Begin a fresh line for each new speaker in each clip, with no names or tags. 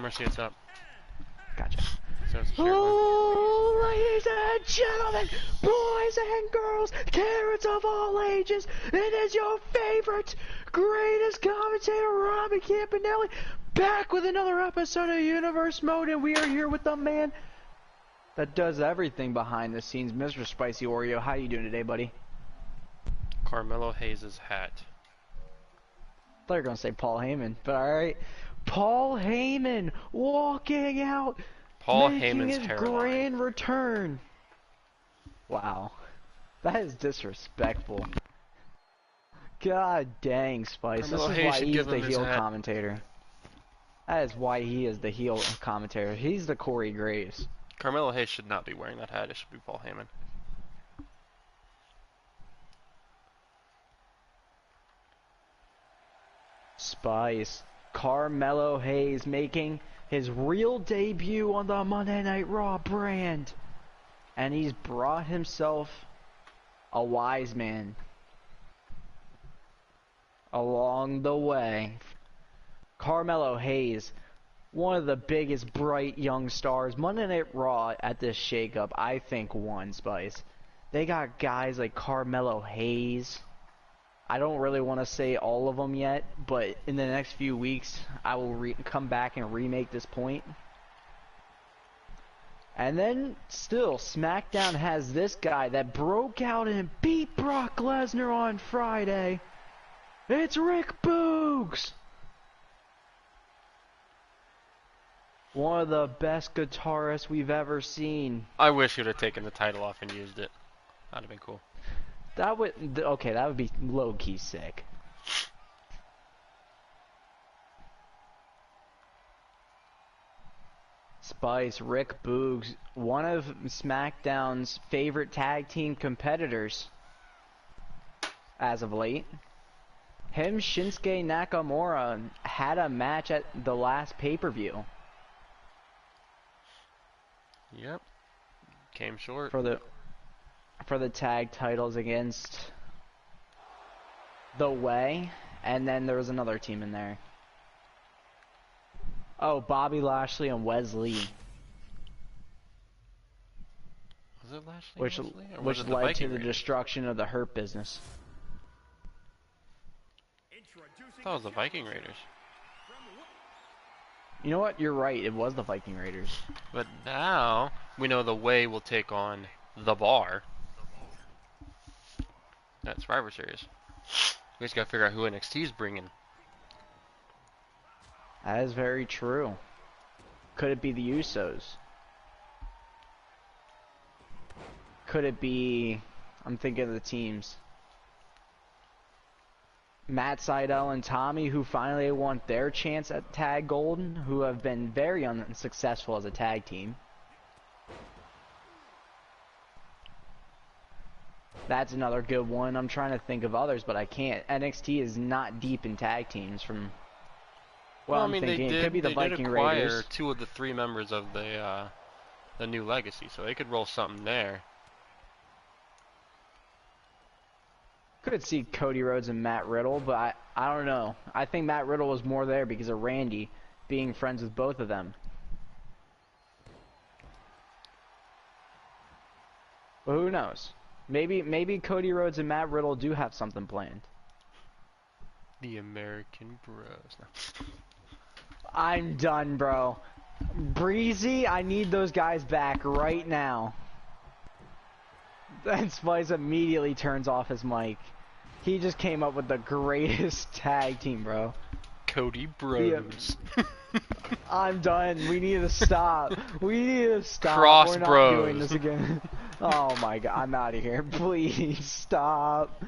Mercy, it's up.
Gotcha.
So it's
Oh, ladies and gentlemen, boys and girls, carrots of all ages, it is your favorite, greatest commentator, Robbie Campanelli, back with another episode of Universe Mode, and we are here with the man that does everything behind the scenes, Mr. Spicy Oreo. How you doing today, buddy?
Carmelo Hayes' hat.
I thought you were going to say Paul Heyman, but alright. Paul Heyman walking out,
Paul
making
Heyman's
his
hairline.
grand return. Wow. That is disrespectful. God dang, Spice.
Carmelo
This is
Hayes
why
should
he's
give
the
him his
heel
hat.
commentator. That is why he is the heel commentator. He's the Corey Graves.
Carmelo Hayes should not be wearing that hat. It should be Paul Heyman.
Spice. Carmelo Hayes making his real debut on the Monday Night Raw brand. And he's brought himself a wise man along the way. Carmelo Hayes, one of the biggest bright young stars. Monday Night Raw at this shakeup, I think, won, Spice. They got guys like Carmelo Hayes. I don't really want to say all of them yet, but in the next few weeks, I will come back and remake this point. And then, still, SmackDown has this guy that broke out and beat Brock Lesnar on Friday. It's Rick Boogs! One of the best guitarists we've ever seen.
I wish you'd have taken the title off and used it. That'd have been cool.
That would, okay, that would be low-key sick. Spice, Rick Boogs, one of SmackDown's favorite tag team competitors as of late. Him, Shinsuke Nakamura, had a match at the last pay-per-view.
Yep. Came short.
For the tag titles against The Way, and then there was another team in there. Oh, Bobby Lashley and Wesley.
Was it Lashley?
Which
Wesley, or was it the
led
Viking
to the
Raiders?
destruction of the Hurt Business.
I thought it was the Viking Raiders.
You know what? You're right. It was the Viking Raiders.
But now we know the Way will take on the Bar. That's Survivor Series. We just gotta figure out who NXT's bringing.
That is very true. Could it be the Usos? Could it be... I'm thinking of the teams. Matt Sydal and Tommy, who finally want their chance at Tag Golden, who have been very unsuccessful as a tag team. That's another good one. I'm trying to think of others, but I can't. NXT is not deep in tag teams from... Well,
I mean,
I'm thinking it could be the Viking
did acquire
Raiders.
2 of the 3 members of the New Legacy, so they could roll something there.
Could see Cody Rhodes and Matt Riddle, but I don't know. I think Matt Riddle was more there because of Randy being friends with both of them. But who knows? Maybe Cody Rhodes and Matt Riddle do have something planned.
The American Bros. No.
I'm done, bro. Breezy, I need those guys back right now. Then Spice immediately turns off his mic. He just came up with the greatest tag team, bro.
Cody Bros.
I'm done. We need to stop. We need to stop.
Cross
We're not
Bros.
doing this again. Oh my god, I'm out of here. Please stop.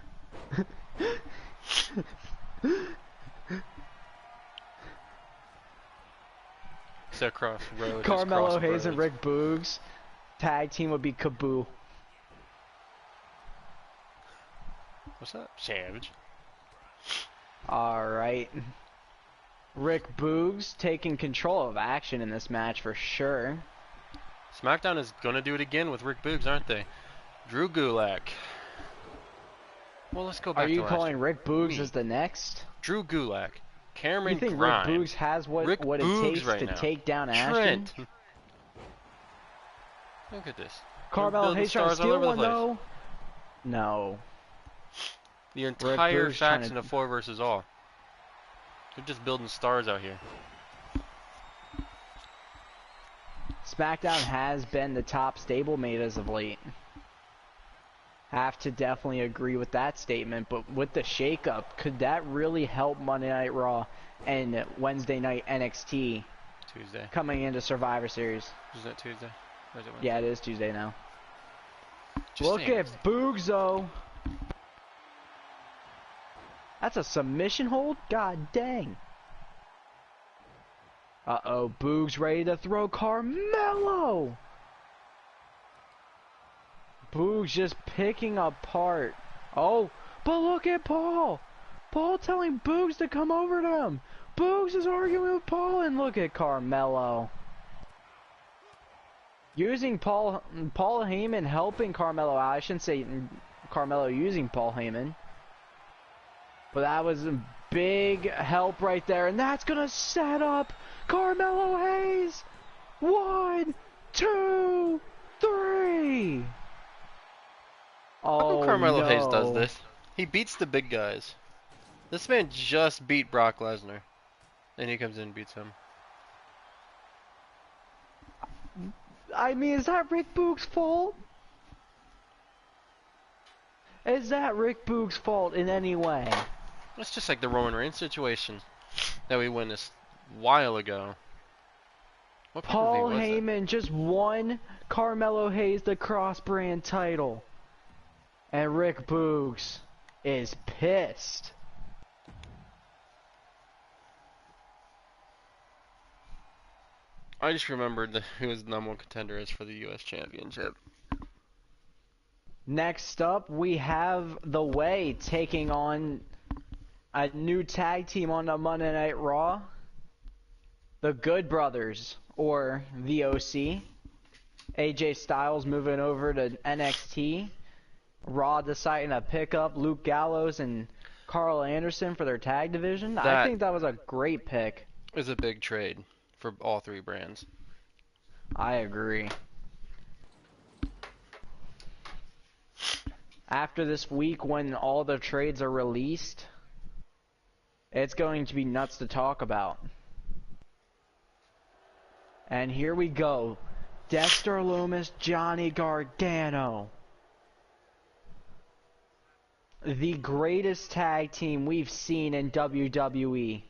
So Crossroads.
Carmelo Hayes and Rick Boogs. Tag team would be Kaboo.
What's up, Savage?
Alright. Rick Boogs taking control of action in this match for sure.
SmackDown is gonna do it again with Rick Boogs, aren't they? Drew Gulak. Well, let's go back
Are
to
you
last
calling
year.
Rick Boogs
Me.
as the next?
Drew Gulak Cameron
You think
Grimes.
Rick Boogs has what
Rick
it
Boogs
takes
right
to
now.
take down Ashton?
Trent. Look at this. They're
Carmelo
building
Hayes trying to
stars all
steal
over the
one
place.
though. No.
The entire
Boogs trying
faction
to-
of 4 versus all. They're just building stars out here.
SmackDown has been the top stablemate as of late. Have to definitely agree with that statement, but with the shakeup, could that really help Monday Night Raw and Wednesday Night NXT
Tuesday.
coming into Survivor Series?
Is that Tuesday? Or is it Wednesday?
Yeah, it is Tuesday now.
Just
Look
saying.
at Boogs though. That's a submission hold? God dang. Uh-oh, Boogs ready to throw Carmelo. Boogs just picking apart. Oh, but look at Paul. Paul telling Boogs to come over to him. Boogs is arguing with Paul, and look at Carmelo. Using Paul Heyman helping Carmelo out. I shouldn't say Carmelo using Paul Heyman. But that was a big help right there, and that's going to set up Carmelo Hayes. 1, 2, 3.
How
Oh,
come Carmelo Hayes does
no.
this? He beats the big guys. This man just beat Brock Lesnar. And he comes in and beats him.
I mean, is that Rick Boogs' fault? Is that Rick Boogs' fault in any way?
It's just like the Roman Reigns situation that we witnessed a while ago. What
Paul
pay-per-view was that?
Heyman just won Carmelo Hayes the cross-brand title. And Rick Boogs is pissed.
I just remembered who his number 1 contender is for the U.S. Championship.
Next up, we have The Way taking on a new tag team on the Monday Night Raw. The Good Brothers, or the OC. AJ Styles moving over to NXT. Raw deciding to pick up Luke Gallows and Carl Anderson for their tag division. I
That-
think that was a great pick.
It was a big trade for all 3 brands.
I agree. After this week, when all the trades are released, it's going to be nuts to talk about. And here we go. Dexter Lumis, Johnny Gargano. The greatest tag team we've seen in WWE.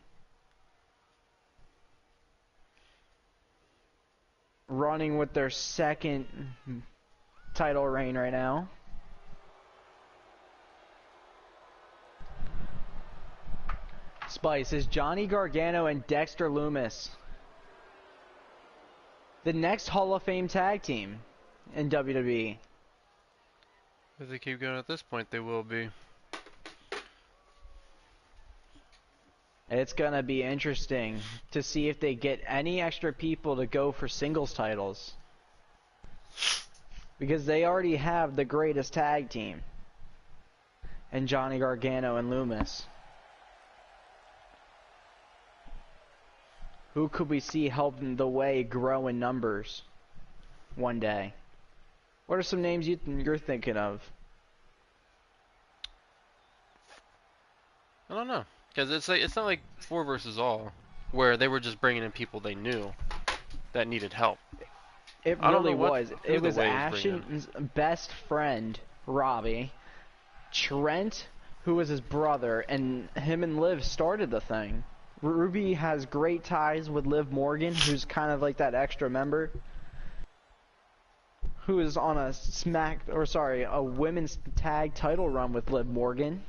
Running with their second title reign right now. Spice, is Johnny Gargano and Dexter Lumis the next Hall of Fame tag team in WWE?
If they keep going at this point, they will be.
It's gonna be interesting to see if they get any extra people to go for singles titles. Because they already have the greatest tag team. And Johnny Gargano and Lumis. Who could we see helping The Way grow in numbers one day? What are some names you're thinking of?
I don't know. Because it's not like 4 versus all, where they were just bringing in people they knew that needed help.
It
I don't
really
know
was.
who
It
The
was
Way is bringing.
Ashton's best friend, Robbie, Trent, who was his brother, and him and Liv started the thing. Ruby has great ties with Liv Morgan, who's kind of like that extra member, who is on a women's tag title run with Liv Morgan.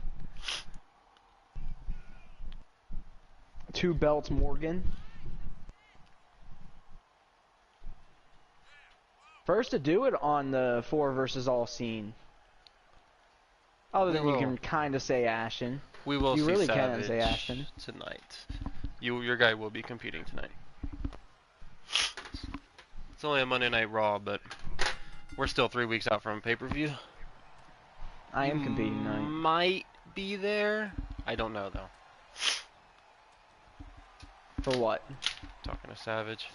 2 belts Morgan. First to do it on the 4 versus all scene. Other than you can kind of say Ashton.
We will
You
see
really
Savage
can say Ashton.
tonight. Your guy will be competing tonight. It's only a Monday Night Raw, but we're still 3 weeks out from pay-per-view.
I am competing tonight.
Might be there. I don't know though.
For what?
Talking to Savage.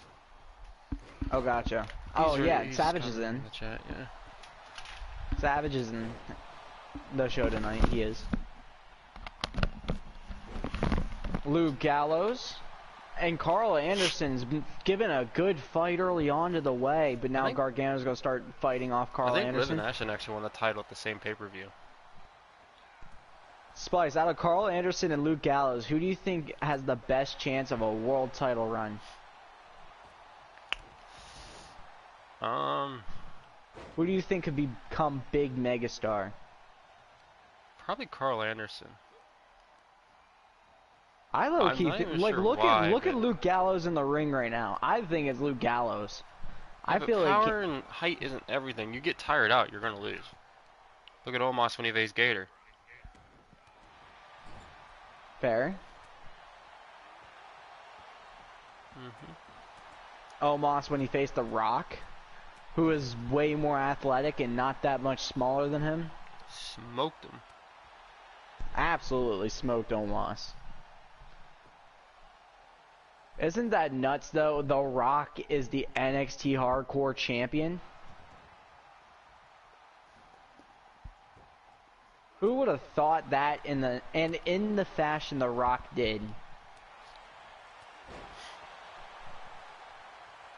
Oh, gotcha. Oh, yeah, Savage is in.
The chat, yeah.
Savage is in the show tonight. He is. Luke Gallows and Carl Anderson's given a good fight early on to the way, but now Gargano's going to start fighting off Carl Anderson.
I think Liv and Ashton actually won the title at the same pay-per-view.
Spice, out of Carl Anderson and Luke Gallows, who do you think has the best chance of a world title run? Who do you think could become big megastar?
Probably Carl Anderson.
I low-key like look at Luke Gallows in the ring right now. I think it's Luke Gallows.
Yeah, I feel like power and height isn't everything. You get tired out, you're gonna lose. Look at Omos when he faced Gator.
Fair. Omos when he faced The Rock, who is way more athletic and not that much smaller than him.
Smoked him.
Absolutely smoked Omos. Isn't that nuts though? The Rock is the NXT Hardcore Champion. Who would have thought that in the fashion The Rock did?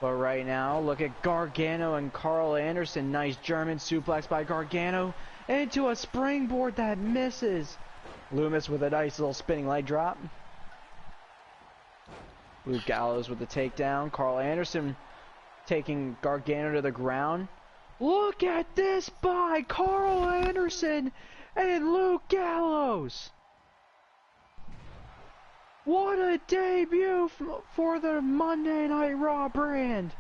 But right now, look at Gargano and Carl Anderson. Nice German suplex by Gargano into a springboard that misses. Loomis with a nice little spinning leg drop. Luke Gallows with the takedown. Carl Anderson taking Gargano to the ground. Look at this by Carl Anderson and Luke Gallows. What a debut for the Monday Night Raw brand.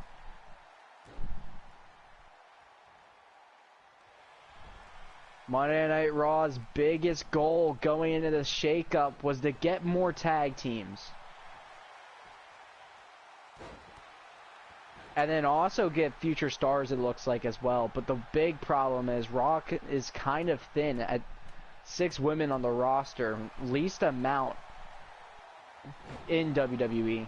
Monday Night Raw's biggest goal going into the shakeup was to get more tag teams. And then also get future stars, it looks like, as well. But the big problem is Raw is kind of thin at 6 women on the roster, least amount in WWE.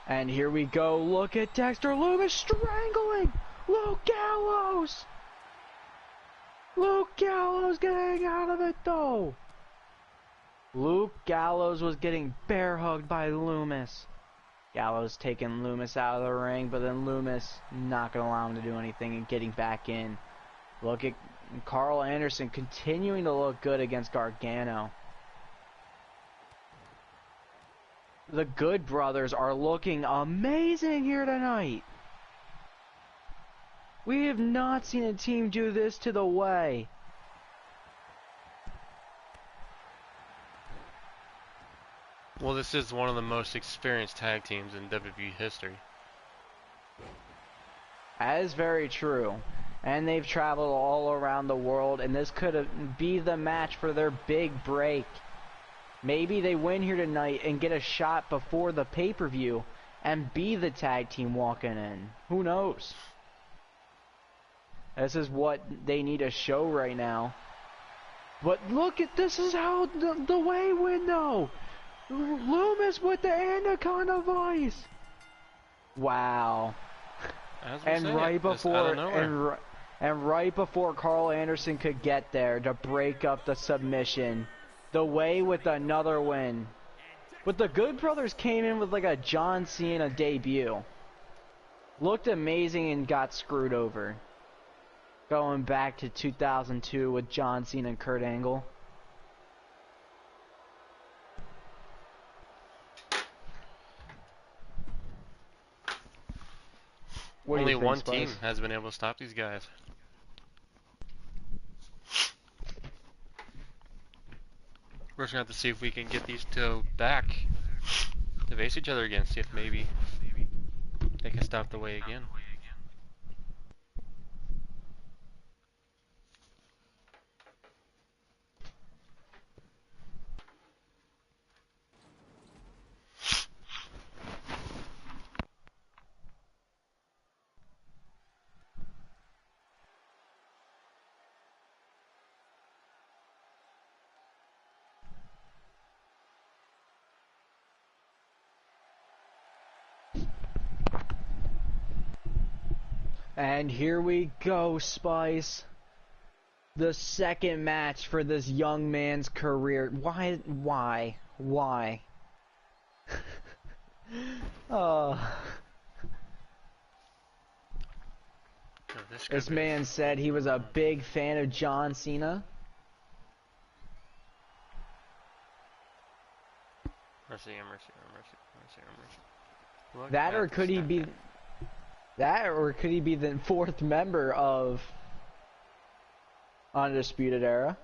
And here we go. Look at Dexter Loomis strangling Luke Gallows. Luke Gallows getting out of it though. Luke Gallows was getting bear hugged by Loomis. Gallows taking Loomis out of the ring, but then Loomis not going to allow him to do anything and getting back in. Look at Carl Anderson continuing to look good against Gargano. The Good Brothers are looking amazing here tonight. We have not seen a team do this to the way.
Well, this is one of the most experienced tag teams in WWE history.
That is very true. And they've traveled all around the world, and this could be the match for their big break. Maybe they win here tonight and get a shot before the pay-per-view and be the tag team walking in. Who knows? This is what they need to show right now. But look at this is how the way window. Loomis with the Anaconda Vice. Wow. And right before right before Carl Anderson could get there to break up the submission, the Way with another win. But the Good Brothers came in with like a John Cena debut. Looked amazing and got screwed over. Going back to 2002 with John Cena and Kurt Angle.
Only one team has been able to stop these guys. We're just gonna have to see if we can get these two back to face each other again. See if maybe they can stop the Way again.
And here we go, Spice. The second match for this young man's career. Why? Oh. This man said he was a big fan of John Cena.
Mercy.
That or could he be the fourth member of Undisputed Era?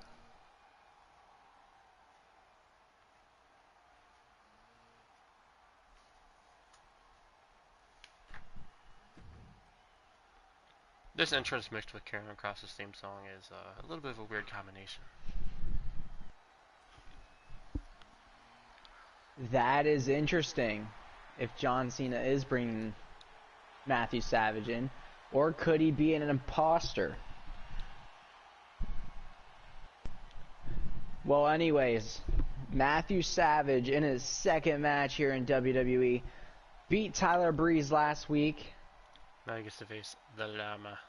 This entrance mixed with Karrion Kross's theme song is a little bit of a weird combination.
That is interesting. If John Cena is bringing Matthew Savage in, or could he be an imposter? Well, anyways, Matthew Savage in his second match here in WWE beat Tyler Breeze last week.
Now he gets to face the Llama.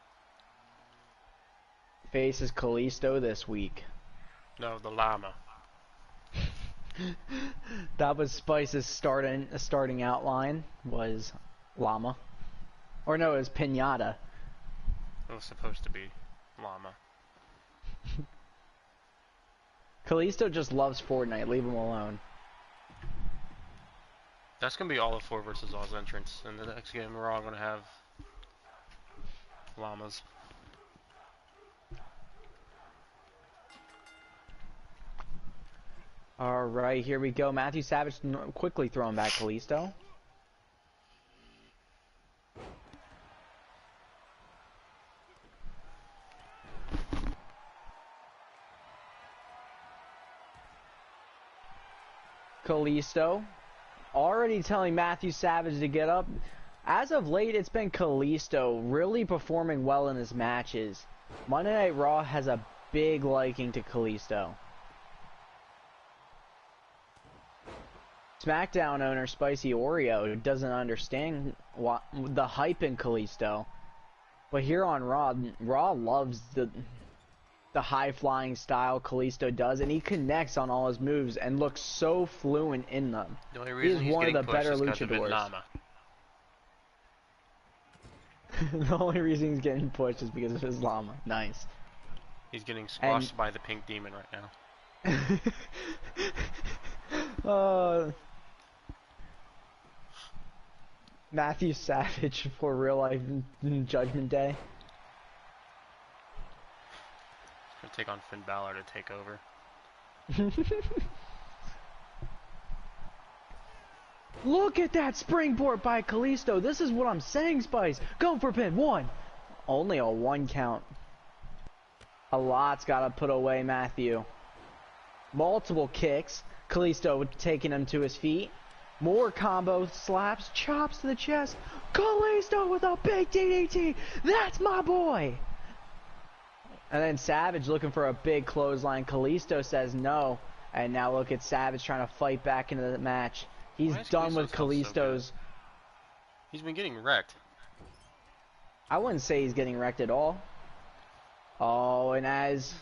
Faces Kalisto this week.
No, the Llama.
That was Spice's starting outline was Llama. Or no, it was Pinata.
It was supposed to be Llama.
Kalisto just loves Fortnite, leave him alone.
That's gonna be all of 4 versus All's entrance. In the next game we're all gonna have Llamas.
Alright, here we go. Matthew Savage quickly throwing back Kalisto. Kalisto already telling Matthew Savage to get up. As of late, it's been Kalisto really performing well in his matches. Monday Night Raw has a big liking to Kalisto. SmackDown owner Spicy Oreo doesn't understand the hype in Kalisto, but here on Raw, Raw loves the high-flying style Kalisto does, and he connects on all his moves and looks so fluent in them.
The only reason he's one of the better luchadors.
The only reason he's getting pushed is because of his llama. Nice.
He's getting squashed by the pink demon right now.
Matthew Savage for real life Judgment Day.
Gonna take on Finn Balor to take over.
Look at that springboard by Kalisto. This is what I'm saying, Spice. Go for pin. 1. Only a 1 count. A lot's got to put away Matthew. Multiple kicks. Kalisto taking him to his feet. More combo slaps, chops to the chest. Kalisto with a big DDT. That's my boy. And then Savage looking for a big clothesline. Kalisto says no. And now look at Savage trying to fight back into the match. He's done with Kalisto's.
So he's been getting wrecked.
I wouldn't say he's getting wrecked at all. Oh, and as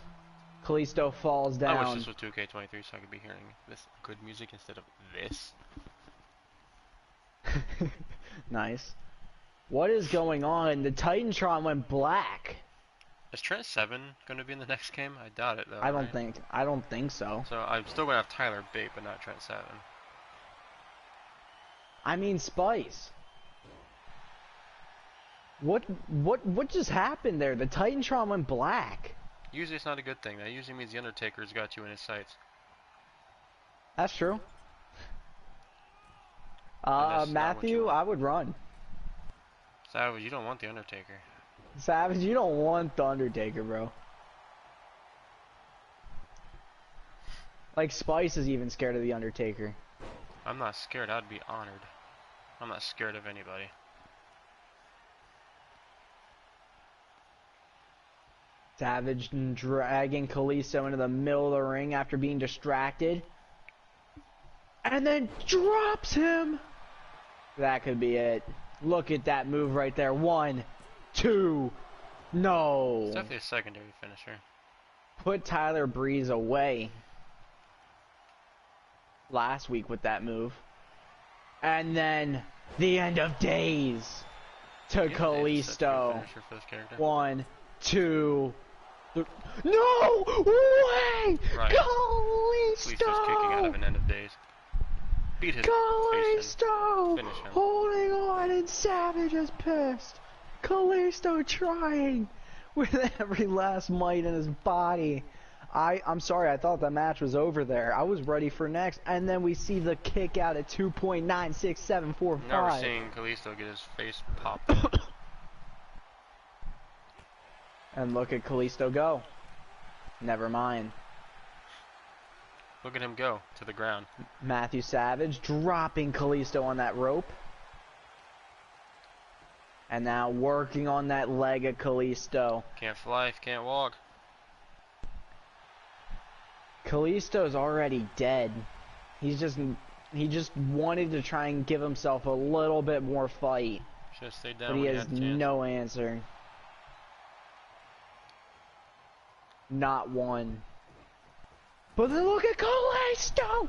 Kalisto falls down.
I wish this was 2K23 so I could be hearing this good music instead of this.
Nice. What is going on? The Titantron went black.
Is Trent Seven going to be in the next game? I doubt it though.
I don't think so.
So I'm still going to have Tyler Bate, but not Trent Seven.
I mean Spice. What just happened there? The Titantron went black.
Usually it's not a good thing. That usually means the Undertaker's got you in his sights.
That's true. Matthew, I would run.
Savage, you don't want the Undertaker.
Savage, you don't want the Undertaker, bro. Like, Spice is even scared of the Undertaker.
I'm not scared, I'd be honored. I'm not scared of anybody.
Savage dragging Kalisto into the middle of the ring after being distracted. And then drops him! That could be it. Look at that move right there. 1, 2. No.
It's definitely a secondary finisher.
Put Tyler Breeze away last week with that move. And then the end of days to Kalisto. 1, 2, 3. No way!
Right.
Kalisto!
Kalisto's kicking out of an end of days. Beat his face
Kalisto!
and finish him.
Holding on, and Savage is pissed. Kalisto trying with every last might in his body. I'm sorry, I thought the match was over there. I was ready for next, and then we see the kick out at 2.96745.
Now we're seeing Kalisto get his face popped.
And look at Kalisto go. Never mind.
Look at him go to the ground.
Matthew Savage dropping Kalisto on that rope. And now working on that leg of Kalisto.
Can't fly, can't walk.
Kalisto's already dead. He just wanted to try and give himself a little bit more fight.
Should have stayed down.
But he has no answer. Not one. But then look at Kalisto!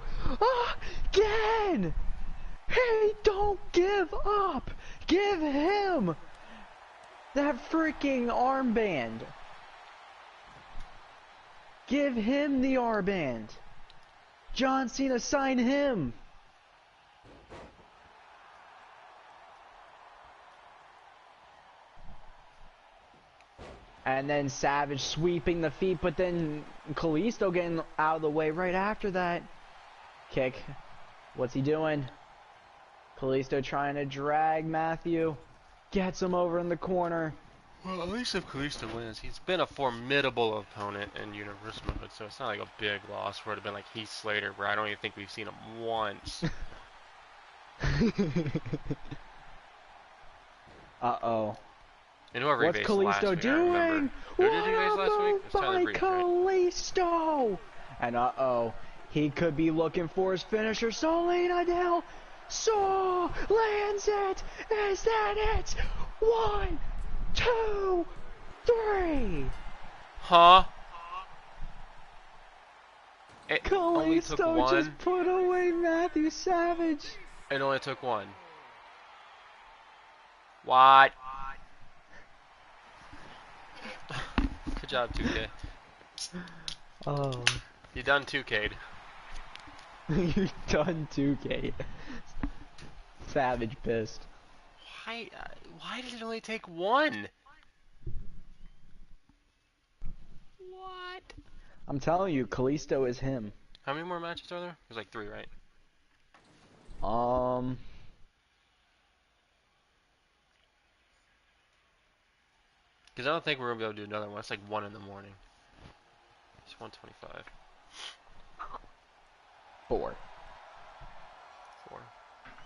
Again! Hey, don't give up! Give him that freaking armband. Give him the armband. John Cena, sign him. And then Savage sweeping the feet, but then Kalisto getting out of the way right after that. Kick. What's he doing? Kalisto trying to drag Matthew. Gets him over in the corner.
Well, at least if Kalisto wins, he's been a formidable opponent in Universe mode, so it's not like a big loss where it would have been like Heath Slater, where I don't even think we've seen him once.
Uh-oh.
And whoever
What's Kalisto doing?
What did he face last week? It was Tyler Breeze,
Kalisto! Right? And uh-oh, he could be looking for his finisher. Selena Del lands it! Is that it? 1, 2, 3!
Huh? It only took
Kalisto
one.
just put away Matthew Savage.
It only took one. What? Good job, 2K.
Oh.
You done 2K'd.
You done 2K. Savage pissed.
Why did it only take one? What?
I'm telling you, Kalisto is him.
How many more matches are there? There's like 3, right? Because I don't think we're going to be able to do another one. It's like 1 in the morning. It's 1:25.
4.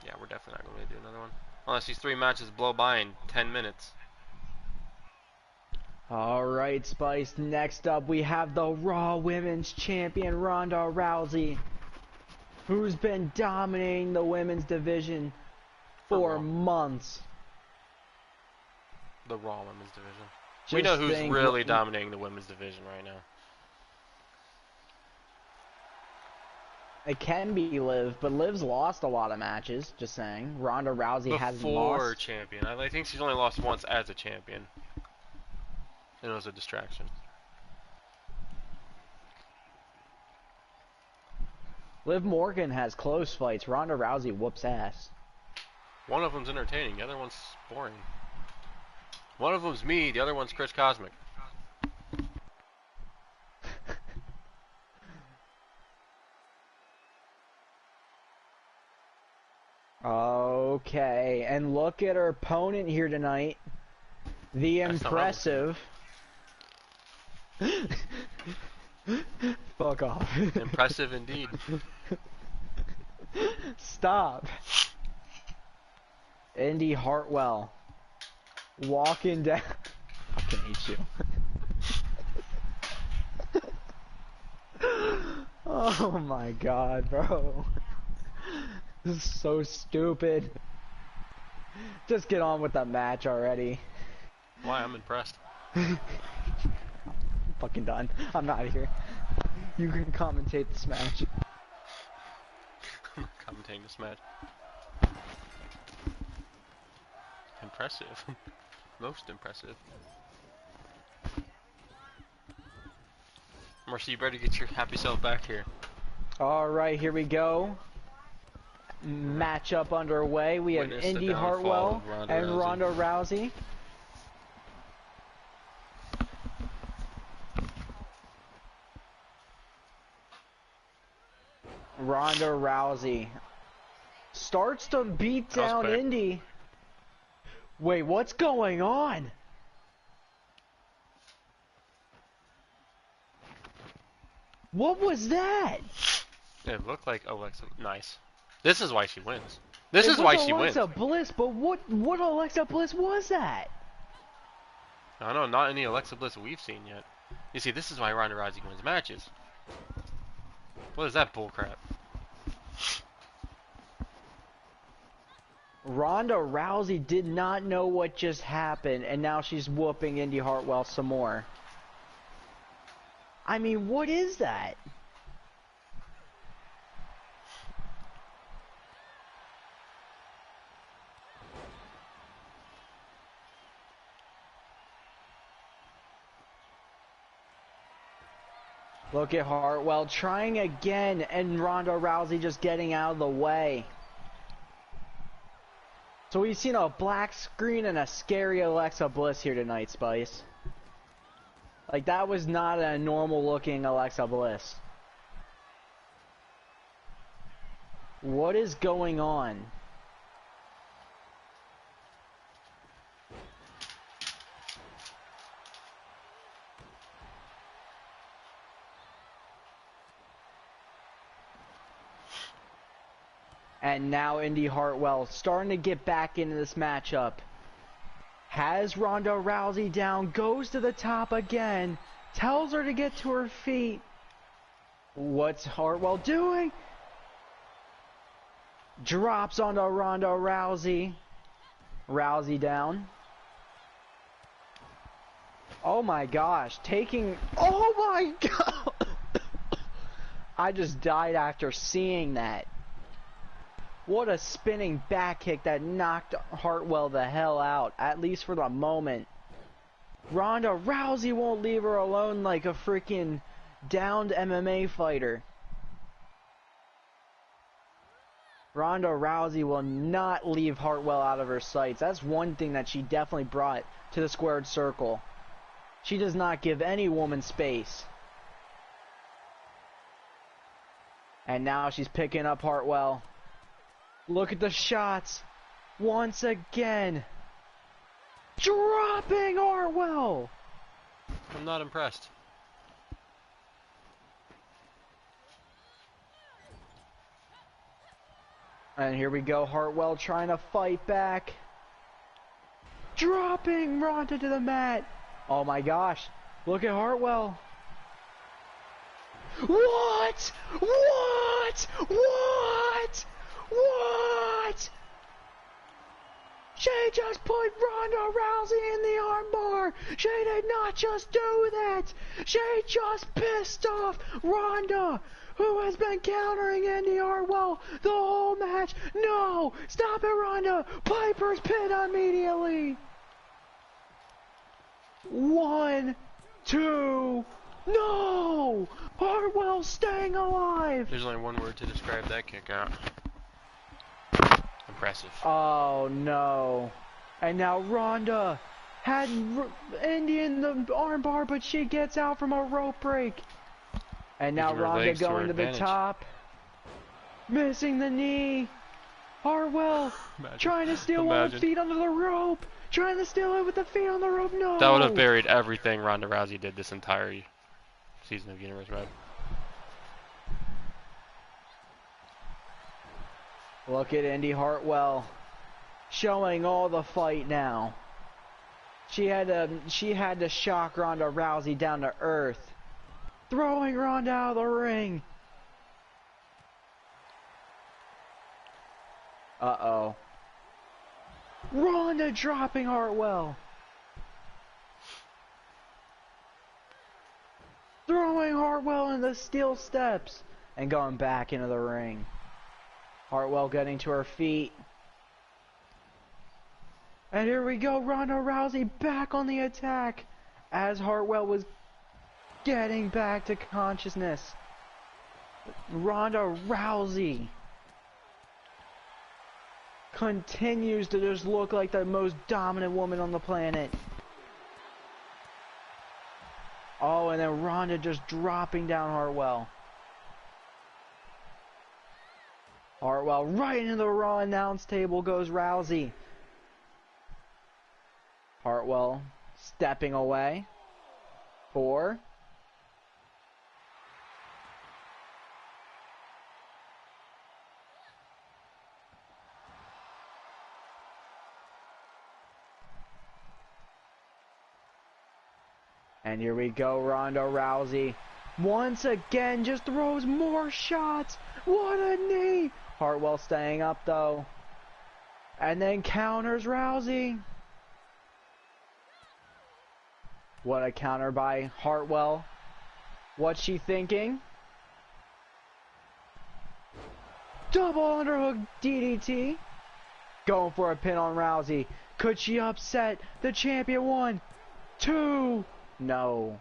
Yeah, we're definitely not going to do another one. Unless these 3 matches blow by in 10 minutes.
Alright, Spice. Next up, we have the Raw Women's Champion, Ronda Rousey, who's been dominating the women's division for months.
The Raw Women's Division. We know who's really dominating the women's division right now.
It can be Liv, but Liv's lost a lot of matches, just saying. Ronda Rousey hasn't lost.
Before champion. I think she's only lost once as a champion. And it was a distraction.
Liv Morgan has close fights. Ronda Rousey whoops ass.
One of them's entertaining, the other one's boring. One of them's me, the other one's Chris Cosmic.
Okay, and look at our opponent here tonight. The impressive. Fuck off.
Impressive indeed.
Stop. Indy Hartwell. Walking down. I fucking hate you. Oh my god, bro. This is so stupid. Just get on with the match already.
Why? I'm impressed.
Fucking done. I'm out of here. You can commentate this match.
I'm not commentating this match. Impressive. Most impressive. Marcy, you better get your happy self back here.
Alright, here we go. Matchup underway. We have
Witness the
Indy
downfall
Hartwell
of Ronda
and
Rousey.
Ronda Rousey. Ronda Rousey starts to beat down
quick.
Indy. Wait, what's going on? What was that?
It looked like Alexa. Nice. This is why she wins. This
It
is
was
why she wins.
Alexa Bliss, but what Alexa Bliss was that?
I don't know, not any Alexa Bliss we've seen yet. You see, this is why Ronda Rousey wins matches. What is that bullcrap?
Ronda Rousey did not know what just happened, and now she's whooping Indy Hartwell some more. I mean, what is that? Look at Hartwell trying again, and Ronda Rousey just getting out of the way. So we've seen a black screen and a scary Alexa Bliss here tonight, Spice. Like, that was not a normal looking Alexa Bliss. What is going on? And now Indy Hartwell starting to get back into this matchup. Has Ronda Rousey down, goes to the top again, tells her to get to her feet. What's Hartwell doing? Drops onto Ronda Rousey. Rousey down. Oh my gosh, taking... Oh my god! I just died after seeing that. What a spinning back kick that knocked Hartwell the hell out, at least for the moment. Ronda Rousey won't leave her alone like a freaking downed MMA fighter. Ronda Rousey will not leave Hartwell out of her sights. That's one thing that she definitely brought to the squared circle. She does not give any woman space. And now she's picking up Hartwell. Look at the shots. Once again. Dropping Hartwell.
I'm not impressed.
And here we go. Hartwell trying to fight back. Dropping Ronda to the mat. Oh my gosh. Look at Hartwell. What? What? What? What? She just put Ronda Rousey in the armbar. She did not just do that. She just pissed off Ronda, who has been countering Indy Hartwell the whole match. No! Stop it, Ronda! Piper's pin immediately. 1, 2... No! Hartwell's staying alive!
There's only one word to describe that kick out. Impressive.
Oh no. And now Ronda had Indy in the armbar, but she gets out from a rope break. And now
Using her
Ronda
legs to her
going to the
advantage.
top. Missing the knee. Hartwell
Imagine.
trying to steal one with
Imagine.
feet under the rope. Trying to steal it with the feet on the rope. No!
That would have buried everything Ronda Rousey did this entire season of Universe Web.
Look at Indy Hartwell showing all the fight now. She had to shock Ronda Rousey down to earth, throwing Ronda out of the ring. Uh-oh. Ronda dropping Hartwell. throwing Hartwell in the steel steps, and going back into the ring. Hartwell getting to her feet. And here we go, Ronda Rousey back on the attack as Hartwell was getting back to consciousness. Ronda Rousey continues to just look like the most dominant woman on the planet. Oh, and then Ronda just dropping down Hartwell. Hartwell right into the Raw announce table goes Rousey. Hartwell stepping away. 4. And here we go, Ronda Rousey once again just throws more shots. What a knee! Hartwell staying up though. And then counters Rousey. What a counter by Hartwell. What's she thinking? Double underhook DDT. Going for a pin on Rousey. Could she upset the champion? 1, 2. No.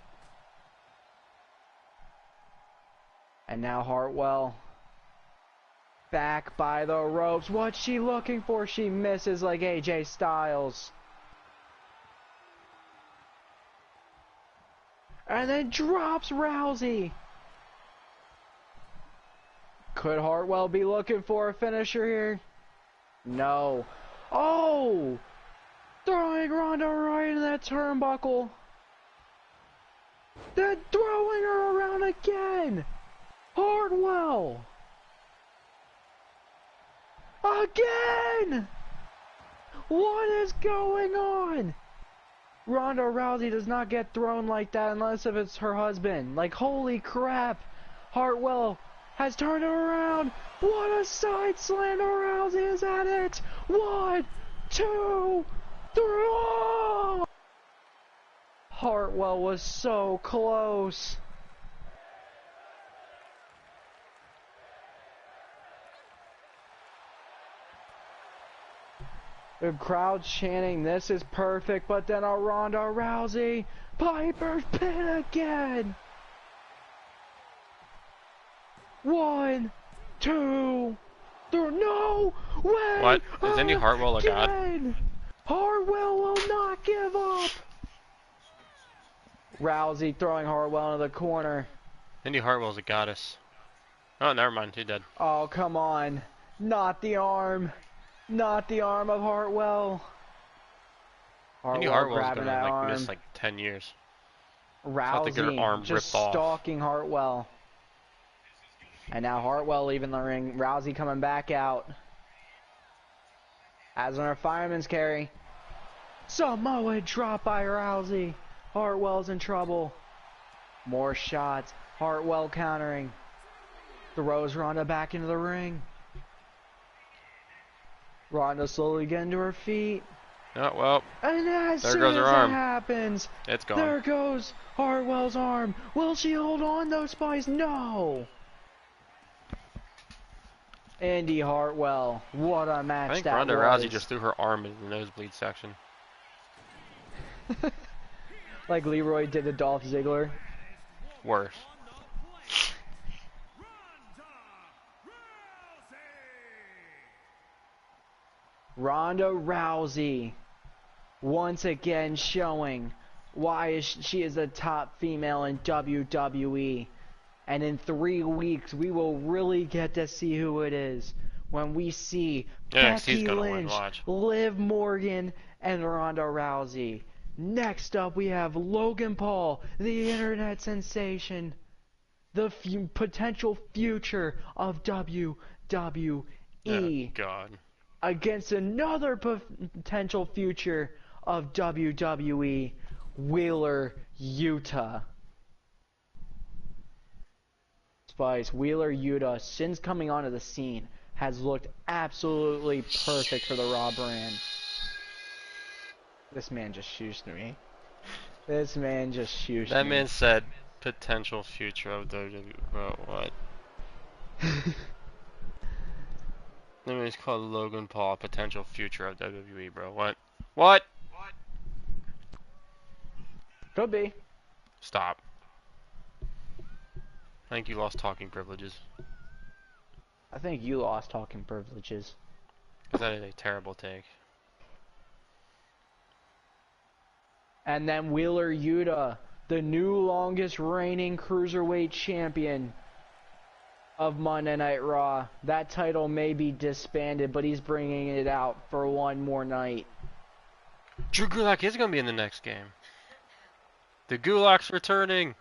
And now Hartwell back by the ropes. What's she looking for? She misses like AJ Styles. And then drops Rousey. Could Hartwell be looking for a finisher here? No. Oh! Throwing Ronda right in that turnbuckle. Then throwing her around again. Hartwell. Again! What is going on? Ronda Rousey does not get thrown like that unless if it's her husband. Like, holy crap. Hartwell has turned her around. What a side slam. Rousey is at it. 1, 2, 3. Oh! Hartwell was so close. The crowd chanting, "This is perfect," but then a Ronda Rousey Piper's pin again. 1, 2, 3. No way!
What? Is Indy Hartwell a god?
Hartwell will not give up. Rousey throwing Hartwell into the corner.
Indy Hartwell's a goddess. Oh, never mind. He's dead.
Oh, come on. Not the arm. Not the arm of Hartwell.
Indy Hartwell's gonna like miss like 10 years.
Rousey just stalking Hartwell. And now Hartwell leaving the ring. Rousey coming back out. As on her fireman's carry. Samoa drop by Rousey. Hartwell's in trouble. More shots. Hartwell countering. Throws Ronda back into the ring. Ronda slowly getting to her feet.
Oh, well.
And as
there
soon
goes
as
her arm.
it happens,
It's gone.
there goes Hartwell's arm. Will she hold on though, Spice? No. Indy Hartwell. What a match
I think
that
Ronda
was.
Rousey just threw her arm into the nosebleed section.
Like Leroy did to Dolph Ziggler.
Worse.
Ronda Rousey once again showing why she is the top female in WWE. And in 3 weeks, we will really get to see who it is when we see Becky Lynch, Liv Morgan, and Ronda Rousey. Next up, we have Logan Paul, the internet sensation, the potential future of WWE.
Oh, God.
Against another potential future of WWE, Wheeler Yuta. Spice, Wheeler Yuta, since coming onto the scene, has looked absolutely perfect for the Raw brand. This man just shooshed me. This man just shooshed me.
That man said, Potential future of WWE. Bro, what? Anyways, called Logan Paul. Potential future of WWE, bro. What? What?
Could be.
Stop. I think you lost talking privileges.
I think you lost talking privileges.
Because that is a terrible take.
And then Wheeler Yuta, the new longest reigning cruiserweight champion of Monday Night Raw. That title may be disbanded, but he's bringing it out for one more night.
Drew Gulak is going to be in the next game. The Gulak's returning.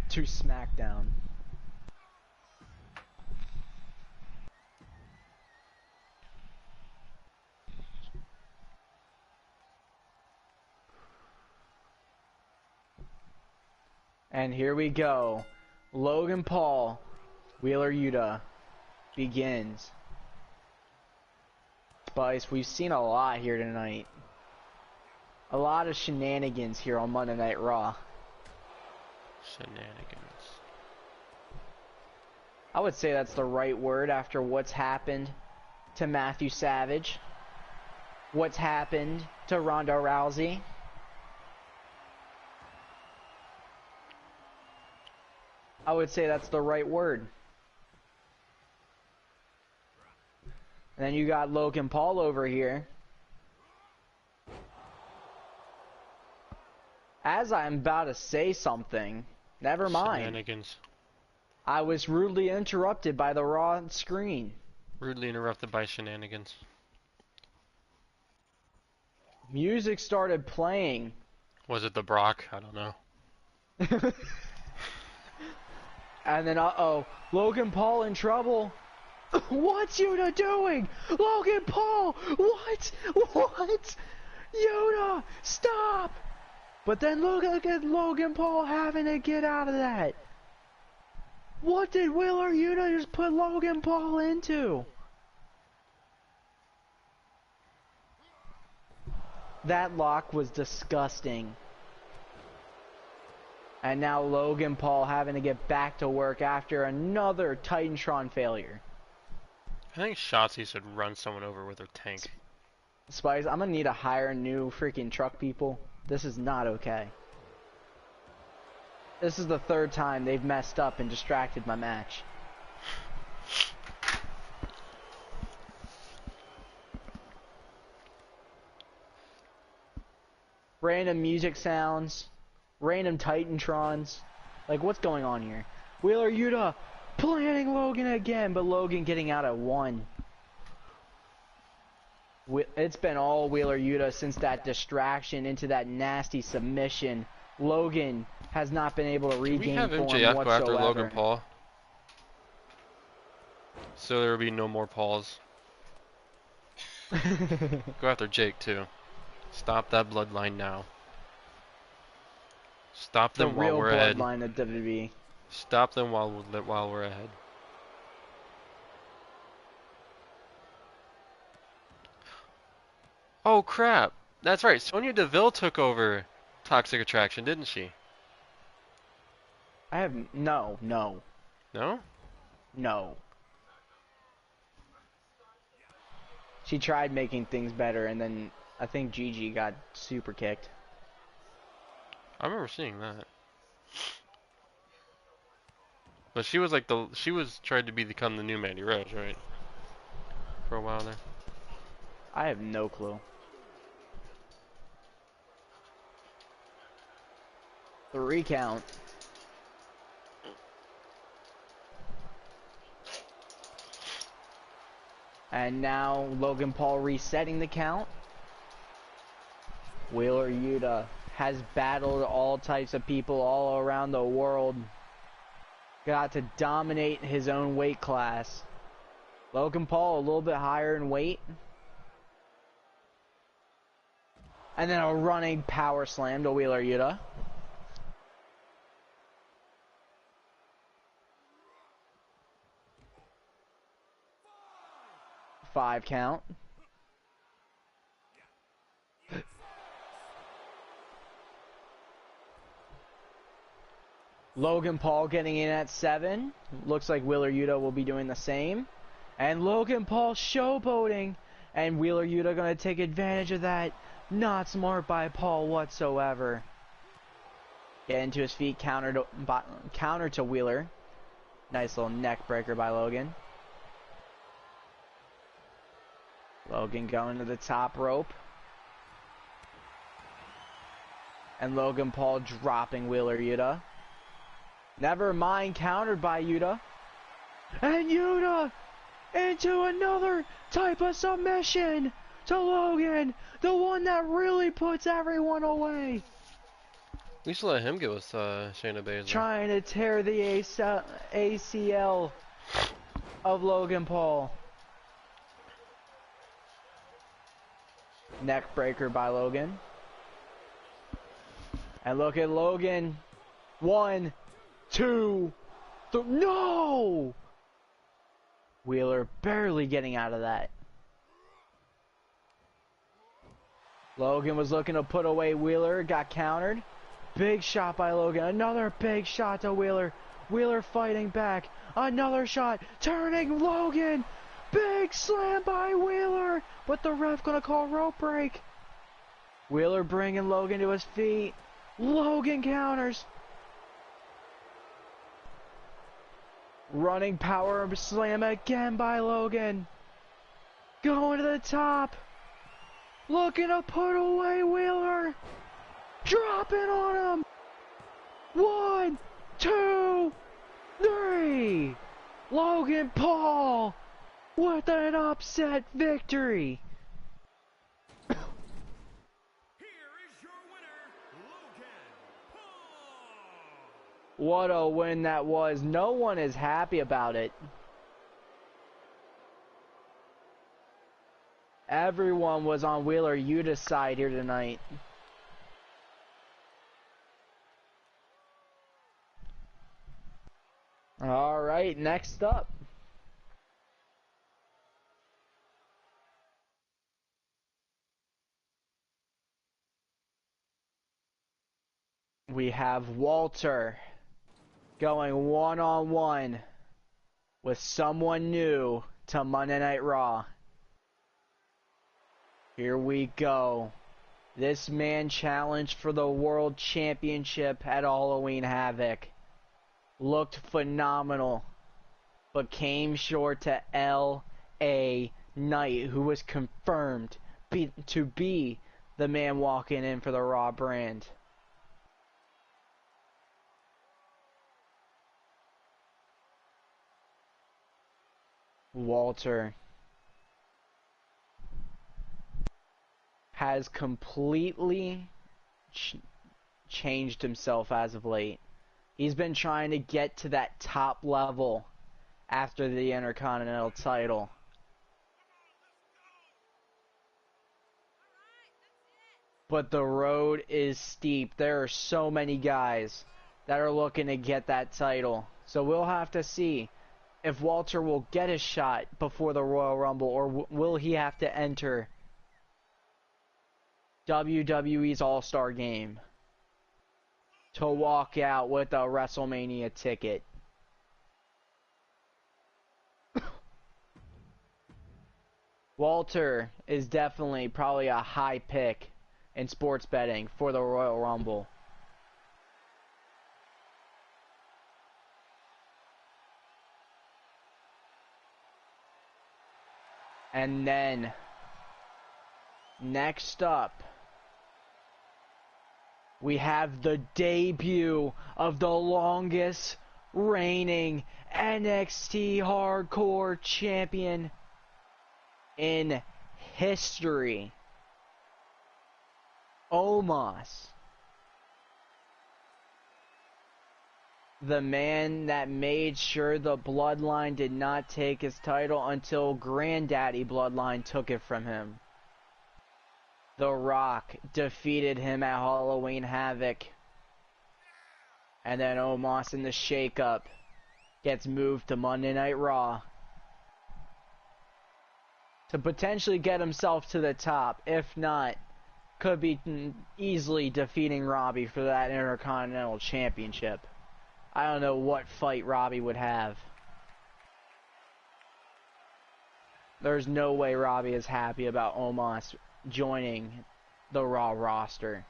To SmackDown. And here we go. Logan Paul, Wheeler Yuta begins. Spice, we've seen a lot here tonight. A lot of shenanigans here on Monday Night Raw.
Shenanigans.
I would say that's the right word after what's happened to Matthew Savage. What's happened to Ronda Rousey. I would say that's the right word. And then you got Logan Paul over here. As I'm about to say something, never mind.
Shenanigans.
I was rudely interrupted by the Raw screen.
Rudely interrupted by shenanigans.
Music started playing.
Was it the Brock? I don't know.
And then, uh-oh, Logan Paul in trouble. What's Yuta doing? Logan Paul! What? What? Yuta, stop! But then look at Logan Paul having to get out of that. What did Wheeler Yuta just put Logan Paul into? That lock was disgusting. And now Logan Paul having to get back to work after another Titantron failure.
I think Shotzi should run someone over with her tank.
Spice, I'm gonna need to hire new freaking truck people. This is not okay. This is the third time they've messed up and distracted my match. Random music sounds. Random Titantrons. Like, what's going on here? Wheeler Yuta planning Logan again, but Logan getting out at 1. It's been all Wheeler Yuta since that distraction into that nasty submission. Logan has not been able to regain form whatsoever.
We have MJF go after Logan Paul. So there will be no more Pauls. Go after Jake too. Stop that bloodline now. Stop them while we're ahead.
The real bloodline of WWE.
Stop them while we're ahead. Oh crap! That's right. Sonya Deville took over Toxic Attraction, didn't she?
I have no.
No?
No. She tried making things better, and then I think Gigi got super kicked.
I remember seeing that. But she was like she was trying to become the new Mandy Rose, right? For a while there.
I have no clue. The recount. And now Logan Paul resetting the count. Wheeler Yuta has battled all types of people all around the world. Got to dominate his own weight class. Logan Paul a little bit higher in weight. And then a running power slam to Wheeler Yuta. 5 count. Logan Paul getting in at 7. Looks like Wheeler Yuta will be doing the same. And Logan Paul showboating. And Wheeler Yuta going to take advantage of that. Not smart by Paul whatsoever. Getting to his feet, counter to Wheeler. Nice little neck breaker by Logan. Logan going to the top rope. And Logan Paul dropping Wheeler Yuta. Never mind, countered by Yuta. And Yuta into another type of submission to Logan. The one that really puts everyone away.
We should let him get with Shayna Baszler.
Trying to tear the ACL of Logan Paul. Neck breaker by Logan. And look at Logan. 1, 2, 3. No! Wheeler barely getting out of that. Logan was looking to put away Wheeler. Got countered. Big shot by Logan. Another big shot to Wheeler. Wheeler fighting back. Another shot. Turning Logan. Big slam by Wheeler. But the ref gonna call rope break. Wheeler bringing Logan to his feet. Logan counters. Running power slam again by Logan. Going to the top. Looking to put away Wheeler. Dropping on him. 1, 2, 3. Logan Paul with an upset victory.
Here is your winner, Logan Paul.
What a win that was. No one is happy about it. Everyone was on Wheeler Yuta's side here tonight. All right, next up. We have Walter going one-on-one with someone new to Monday Night Raw. Here we go. This man challenged for the World Championship at Halloween Havoc. Looked phenomenal, but came short to L.A. Knight, who was confirmed to be the man walking in for the Raw brand. Walter has completely changed himself as of late. He's been trying to get to that top level after the Intercontinental title. But the road is steep. There are so many guys that are looking to get that title. So we'll have to see if Walter will get his shot before the Royal Rumble, or will he have to enter WWE's All-Star Game to walk out with a WrestleMania ticket. Walter is definitely probably a high pick in sports betting for the Royal Rumble. And then, next up, we have the debut of the longest reigning NXT Hardcore Champion in history, Omos. The man that made sure the Bloodline did not take his title until Granddaddy Bloodline took it from him. The Rock defeated him at Halloween Havoc. And then Omos in the shake-up gets moved to Monday Night Raw to potentially get himself to the top. If not, could be easily defeating Robbie for that Intercontinental Championship. I don't know what fight Robbie would have. There's no way Robbie is happy about Omos joining the Raw roster.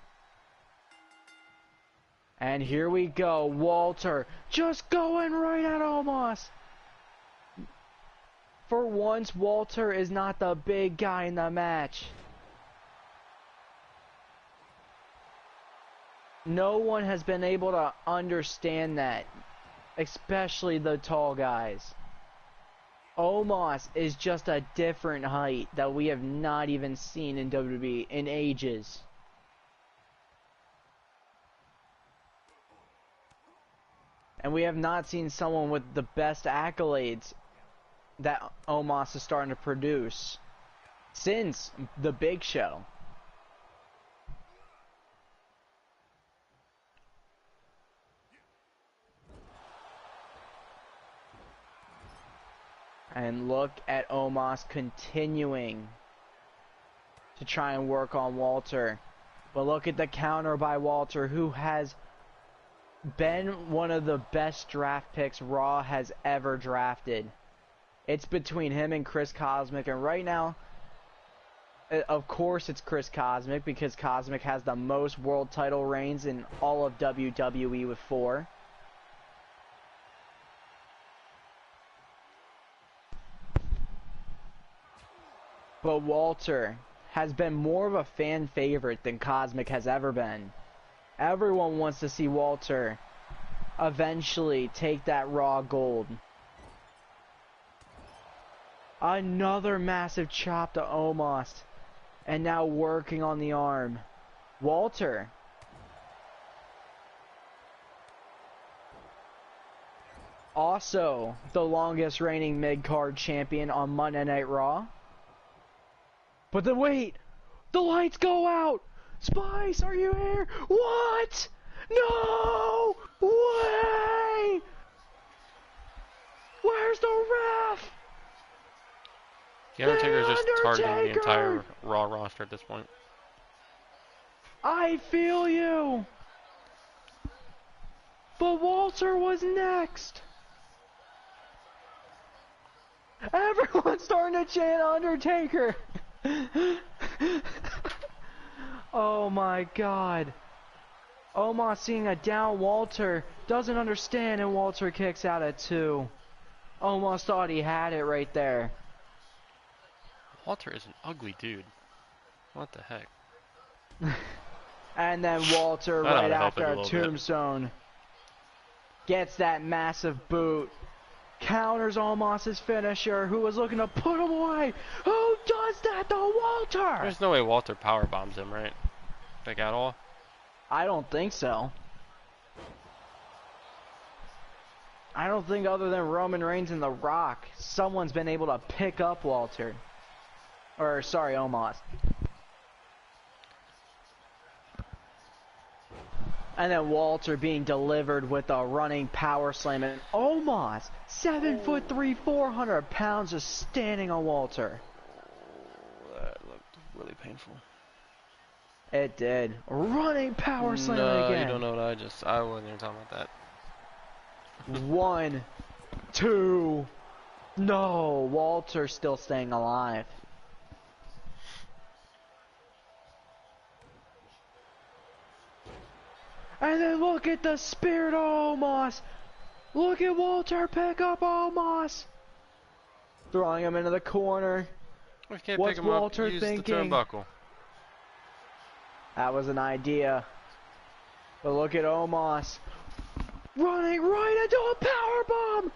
And here we go, Walter just going right at Omos. For once, Walter is not the big guy in the match. No one has been able to understand that, especially the tall guys. Omos is just a different height that we have not even seen in WWE in ages. And we have not seen someone with the best accolades that Omos is starting to produce since the Big Show. And look at Omos continuing to try and work on Walter. But look at the counter by Walter, who has been one of the best draft picks Raw has ever drafted. It's between him and Chris Cosmic, and right now, of course it's Chris Cosmic, because Cosmic has the most world title reigns in all of WWE with 4. But Walter has been more of a fan favorite than Cosmic has ever been. Everyone wants to see Walter eventually take that Raw gold. Another massive chop to Omos. And now working on the arm. Walter. Also the longest reigning mid-card champion on Monday Night Raw. But then wait! The lights go out! Spice, are you here? What? No way! Where's the ref?
The Undertaker is just targeting the
Undertaker!
entire Raw roster at this point.
I feel you! But Walter was next! Everyone's starting to chant Undertaker! Oh my god. Omos seeing a down Walter, doesn't understand, and Walter kicks out at 2. Omos thought he had it right there.
Walter is an ugly dude. What the heck?
And then Walter,
That ought
right
to help
after
it a
a
little bit.
tombstone, gets that massive boot. Counters Omos' finisher, who was looking to put him away. Who does that to Walter?
There's no way Walter power bombs him, right? Like at all?
I don't think so. I don't think other than Roman Reigns and The Rock, someone's been able to pick up Walter. Or, sorry, Omos. And then Walter being delivered with a running power slam. And Omos, 7'3", 400 pounds, just standing on Walter.
That looked really painful.
It did. Running power slam
No,
again.
you don't know what
I wasn't even talking about that.
1, 2. No, Walter's still staying alive. And then look at the spirit of Omos. Look at Walter pick up Omos. Throwing him into the corner.
We can't
What's
pick him
Walter
up. Use
thinking?
the turnbuckle.
That was an idea. But look at Omos. Running right into a powerbomb.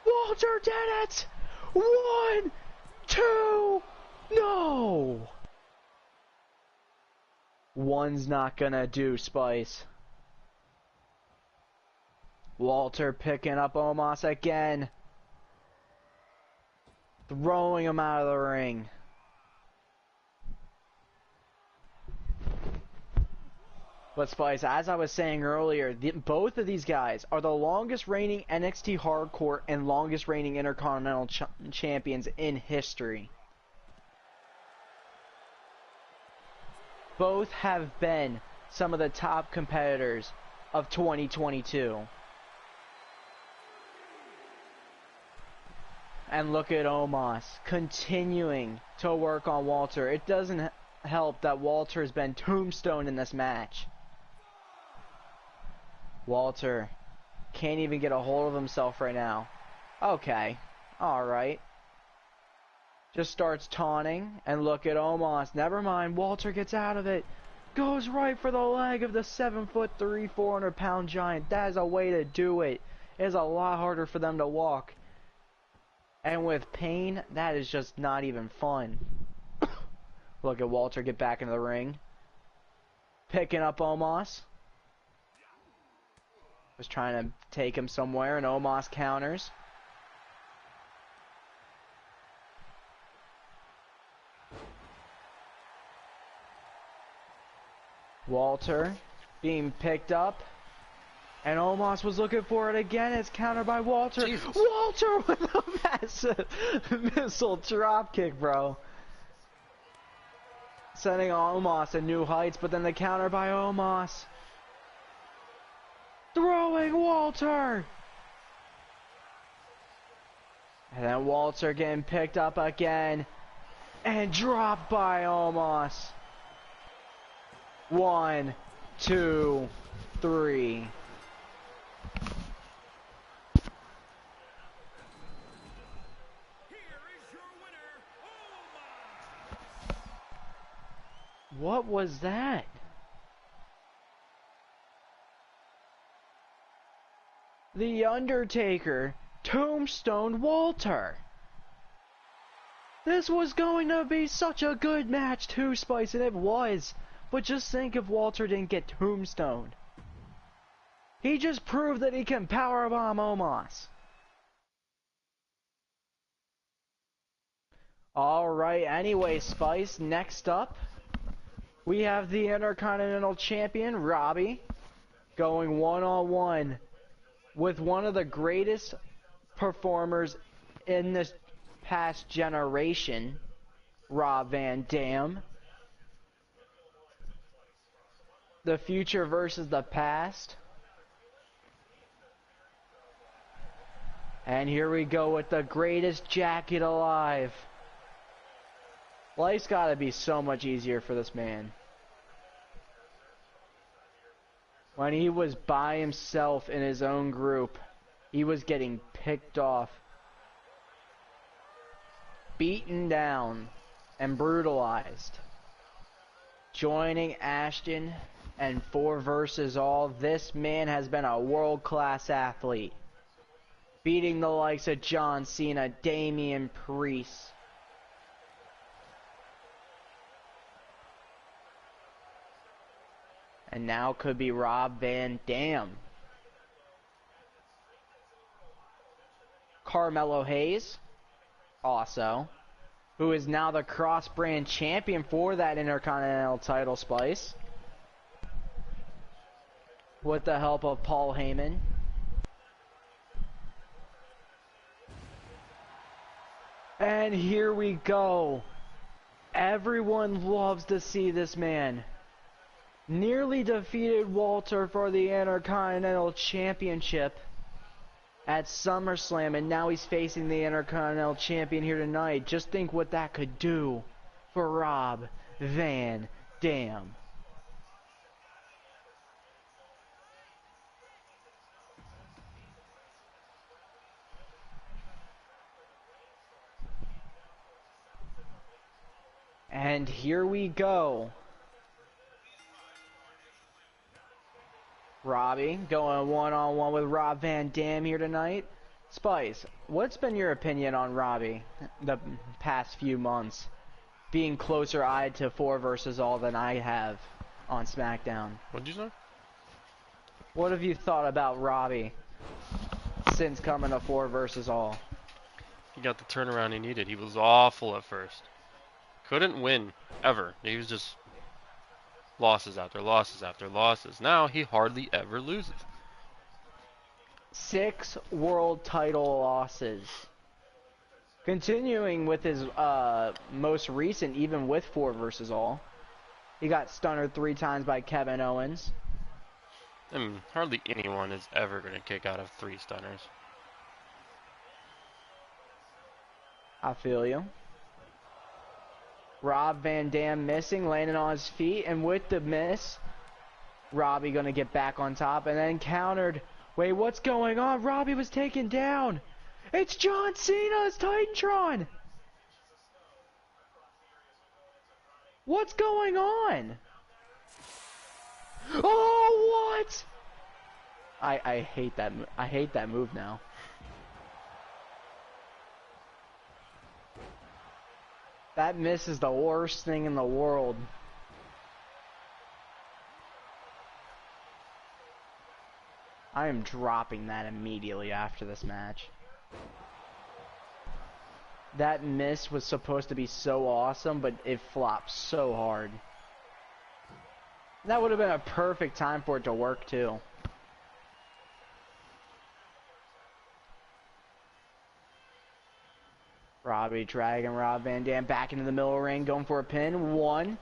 Walter did it. 1, 2. No. One's not gonna do, Spice. Walter picking up Omos again. Throwing him out of the ring. But Spice, as I was saying earlier, both of these guys are the longest reigning NXT Hardcore and longest reigning Intercontinental Champions in history. Both have been some of the top competitors of 2022. And look at Omos continuing to work on Walter. It doesn't help that Walter has been tombstone in this match. Walter can't even get a hold of himself right now. Okay, alright. Just starts taunting, and look at Omos. Never mind, Walter gets out of it. Goes right for the leg of the 7'3", 400-pound giant. That is a way to do it. It is a lot harder for them to walk. And with pain, that is just not even fun. Look at Walter get back into the ring. Picking up Omos. Was trying to take him somewhere, and Omos counters. Walter being picked up. And Omos was looking for it again. It's countered by Walter.
Jesus.
Walter with a massive missile dropkick, bro. Sending Omos to new heights, but then the counter by Omos. Throwing Walter. And then Walter getting picked up again. And dropped by Omos. 1, 2, 3. What was that? The Undertaker tombstone Walter. This was going to be such a good match too, Spice, and it was. But just think if Walter didn't get tombstoned. He just proved that he can powerbomb Omos. Alright, anyway, Spice, next up, we have the Intercontinental Champion, Robbie, going one-on-one with one of the greatest performers in this past generation, Rob Van Dam. The future versus the past. And here we go with the greatest jacket alive. Life's gotta be so much easier for this man. When he was by himself in his own group, he was getting picked off, beaten down, and brutalized. Joining Ashton and 4 versus all, this man has been a world-class athlete. Beating the likes of John Cena, Damian Priest. And now could be Rob Van Dam. Carmelo Hayes, also, who is now the cross-brand champion for that Intercontinental title, Spice. With the help of Paul Heyman. And here we go. Everyone loves to see this man. Nearly defeated Walter for the Intercontinental Championship at SummerSlam, and now he's facing the Intercontinental Champion here tonight. Just think what that could do for Rob Van Dam. And here we go. Robbie going one-on-one with Rob Van Dam here tonight. Spice, what's been your opinion on Robbie the past few months? Being closer eyed to 4 versus all than I have on SmackDown.
What'd you say?
What have you thought about Robbie since coming to 4 versus all?
He got the turnaround he needed. He was awful at first. Couldn't win, ever. He was just losses after losses after losses. Now he hardly ever loses.
6 world title losses. Continuing with his most recent, even with 4 versus all. He got stunnered 3 times by Kevin Owens.
I mean, hardly anyone is ever going to kick out of 3 stunners.
I feel you. Rob Van Dam missing, landing on his feet, and with the miss, Robbie gonna get back on top, and then countered. Wait, what's going on? Robbie was taken down. It's John Cena's Titantron. What's going on? Oh, what? I hate that. I hate that move now. That miss is the worst thing in the world. I am dropping that immediately after this match. That miss was supposed to be so awesome, but it flopped so hard. That would have been a perfect time for it to work too. Robbie dragging Rob Van Dam back into the middle of the ring, going for a pin. 1,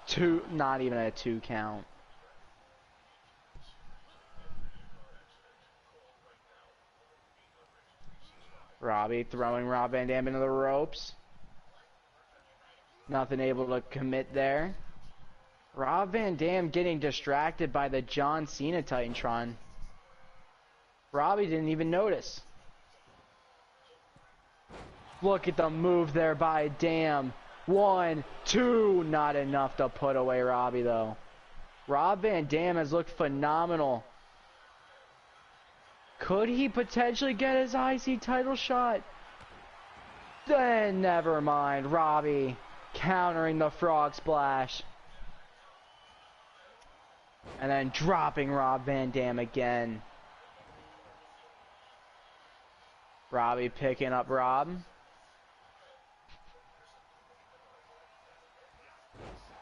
2, not even a 2 count. Robbie throwing Rob Van Dam into the ropes. Nothing able to commit there. Rob Van Dam getting distracted by the John Cena Titantron. Robbie didn't even notice. Look at the move there by Dam. 1, 2, not enough to put away Robbie though. Rob Van Dam has looked phenomenal. Could he potentially get his IC title shot? Then never mind. Robbie countering the frog splash. And then dropping Rob Van Dam again. Robbie picking up Rob.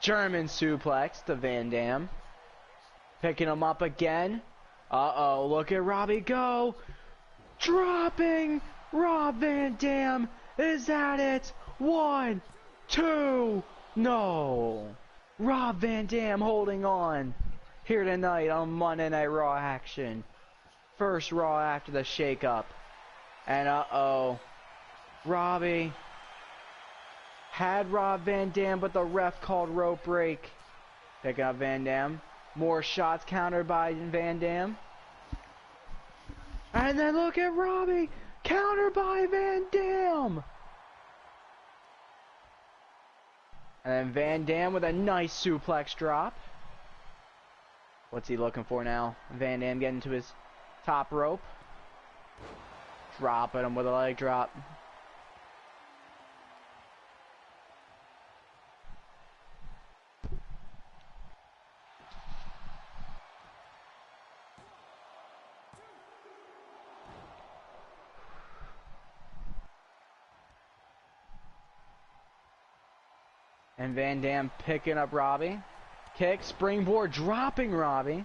German suplex to Van Dam. Picking him up again. Uh-oh, look at Robbie go. Dropping Rob Van Dam. Is that it? 1, 2, no. Rob Van Dam holding on. Here tonight on Monday Night Raw action. First Raw after the shakeup. And uh-oh. Robbie had Rob Van Dam, but the ref called rope break. Picking up Van Dam. More shots countered by Van Dam. And then look at Robbie. Countered by Van Dam. And then Van Dam with a nice suplex drop. What's he looking for now? Van Dam getting to his top rope. Dropping him with a leg drop. And Van Dam picking up Robbie. Kick, springboard, dropping Robbie.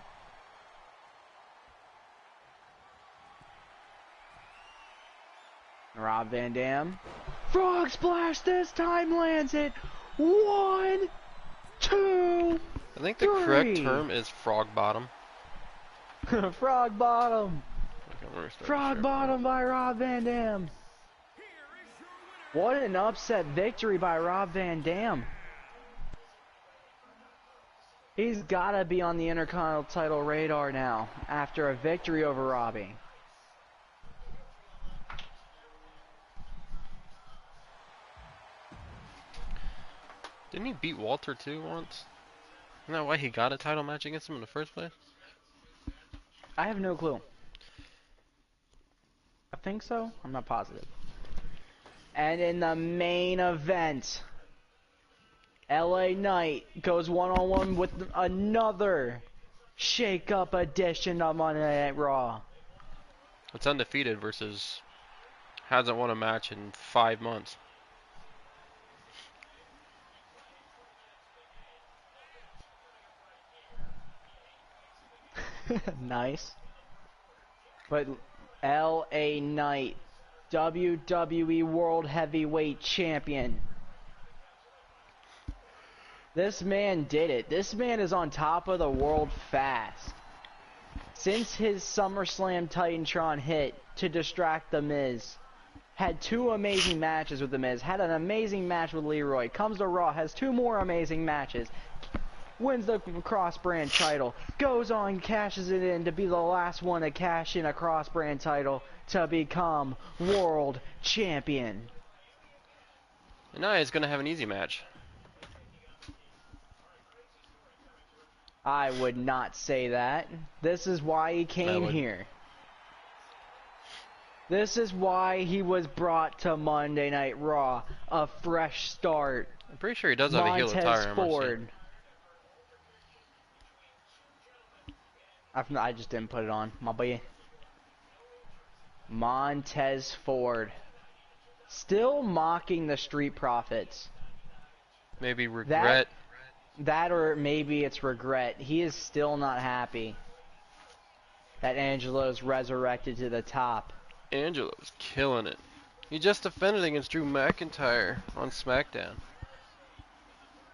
Rob Van Dam. Frog splash this time lands it. 1, 2,
I think the
3.
correct term is frog bottom.
Frog bottom.
Okay, we're gonna start
Frog
the
bottom by Rob Van Dam. What an upset victory by Rob Van Dam. He's gotta be on the Intercontinental title radar now after a victory over Robbie.
Didn't he beat Walter too once? Isn't that why he got a title match against him in the first place?
I have no clue. I think so. I'm not positive. And in the main event, LA Knight goes one-on-one with another shake-up edition of Monday Night Raw.
It's undefeated versus hasn't won a match in 5 months.
Nice. But LA Knight, WWE World Heavyweight Champion. This man did it. This man is on top of the world fast. Since his SummerSlam Titantron hit to distract The Miz, had 2 amazing matches with The Miz, had an amazing match with Leroy, comes to Raw, has 2 more amazing matches, wins the cross-brand title, goes on, cashes it in to be the last one to cash in a cross-brand title to become world champion.
And now he's gonna have an easy match.
I would not say that. This is why he came here. This is why he was brought to Monday Night Raw. A fresh start.
I'm pretty sure he does have a heel attire.
Montez Ford. I just didn't put it on, my boy. Montez Ford. Still mocking the Street Profits.
Maybe regret.
That or maybe it's regret. He is still not happy that Angelo's resurrected to the top.
Angelo's killing it. He just defended against Drew McIntyre on SmackDown.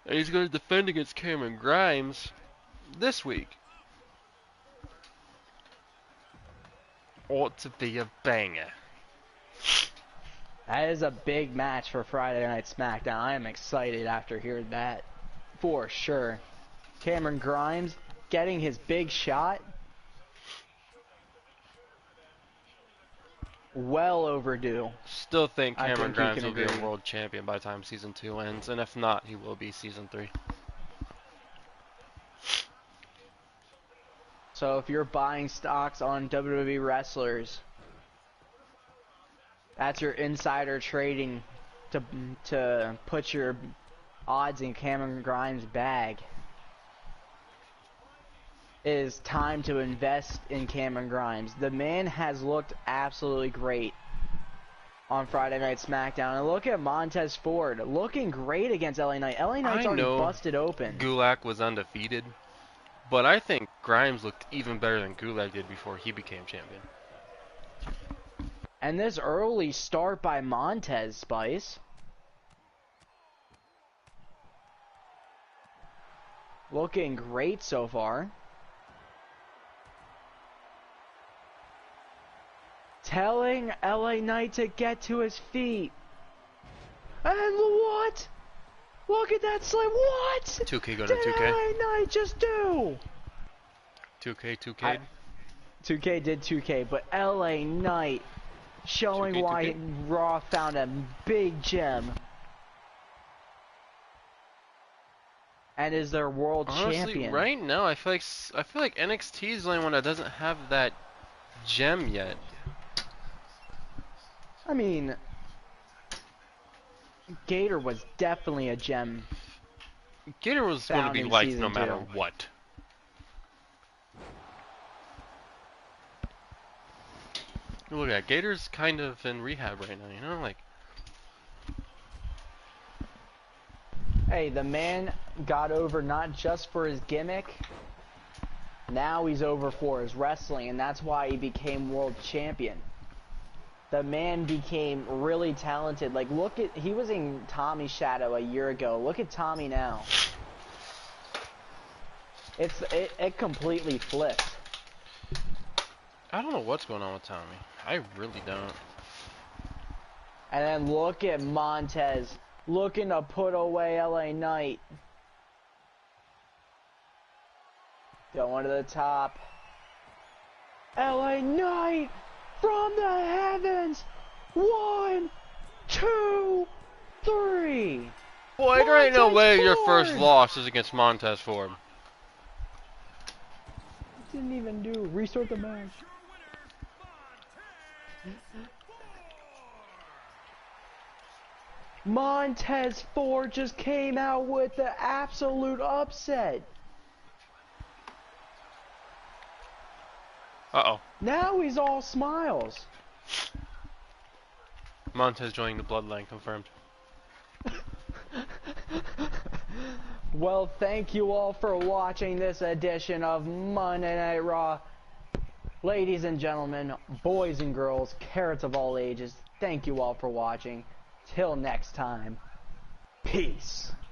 And he's going to defend against Cameron Grimes this week. Ought to be a banger.
That is a big match for Friday Night SmackDown. I am excited after hearing that. For sure. Cameron Grimes getting his big shot. Well overdue.
Still think
I
Cameron
think you
Grimes
can
will be
agree.
a world champion by the time season 2 ends, and if not, he will be season 3.
So if you're buying stocks on WWE wrestlers, that's your insider trading to put your odds in Cameron Grimes' bag. It is time to invest in Cameron Grimes. The man has looked absolutely great on Friday Night SmackDown. And look at Montez Ford looking great against LA Knight. LA Knight's already busted open.
Gulak was undefeated, but I think Grimes looked even better than Gulak did before he became champion.
And this early start by Montez, Spice. Looking great so far. Telling LA Knight to get to his feet. And what? Look at that slam. What?
2K going
did
to 2K.
LA Knight just do?
2K.
2K did 2K, but LA Knight showing
2K.
why Raw found a big gem. And is their world
Honestly,
champion.
right now I feel like NXT is the only one that doesn't have that gem yet.
I mean, Gator was definitely a gem.
Gator was going to
Found
be
in
liked
season
no matter
2.
what. Look at that. Gator's kind of in rehab right now, you know, like.
Hey, the man got over not just for his gimmick. Now he's over for his wrestling, and that's why he became world champion. The man became really talented. Like, look at, he was in Tommy's shadow a year ago. Look at Tommy now. It completely flipped.
I don't know what's going on with Tommy. I really don't.
And then look at Montez looking to put away LA Knight. Going to the top. LA Knight from the heavens. 1, 2, 3.
Boy, there ain't no
Montez
way your first
Ford!
loss is against Montez Ford.
Didn't even do. Restart the match. Montez Ford just came out with the absolute upset.
Uh-oh.
Now he's all smiles.
Montez joining the Bloodline confirmed.
Well, thank you all for watching this edition of Monday Night Raw. Ladies and gentlemen, boys and girls, carrots of all ages, thank you all for watching. Till next time, peace.